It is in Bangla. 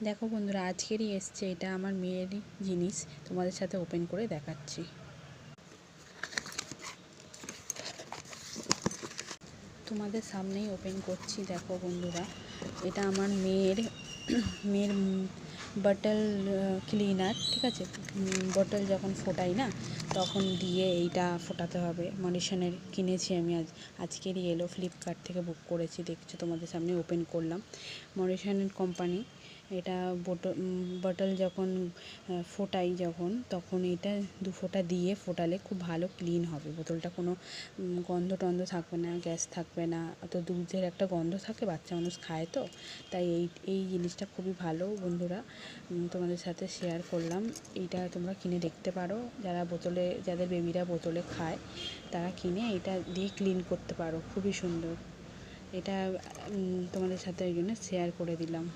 দেখো বন্ধুরা, আজকেরই এসছে, এটা আমার মেয়েরই জিনিস, তোমাদের সাথে ওপেন করে দেখাচ্ছি। তোমাদের সামনেই ওপেন করছি। দেখো বন্ধুরা, এটা আমার মেয়ের মেয়ের বটল ক্লিনার, ঠিক আছে। বটল যখন ফোটাই না, তখন দিয়ে এইটা ফোটাতে হবে। মডিসনের কিনেছি আমি, আজকেরই এলো, ফ্লিপকার্ট থেকে বুক করেছি। দেখছো, তোমাদের সামনে ওপেন করলাম। মডিসনের কোম্পানি এটা। বটল যখন ফোটাই তখন এটা 2 ফোঁটা দিয়ে ফোটালে খুব ভালো ক্লিন হবে। বোতলটা কোনো গন্ধ টন্ধ থাকবে না, গ্যাস থাকবে না। অত দুধের একটা গন্ধ থাকে, বাচ্চা মানুষ খায় তো, তাই এই জিনিসটা খুবই ভালো বন্ধুরা, তোমাদের সাথে শেয়ার করলাম। এইটা তোমরা কিনে দেখতে পারো, যাদের বেবিরা বোতলে খায় তারা কিনে এটা দিয়ে ক্লিন করতে পারো। খুবই সুন্দর এটা, তোমাদের সাথে ওই জন্য শেয়ার করে দিলাম।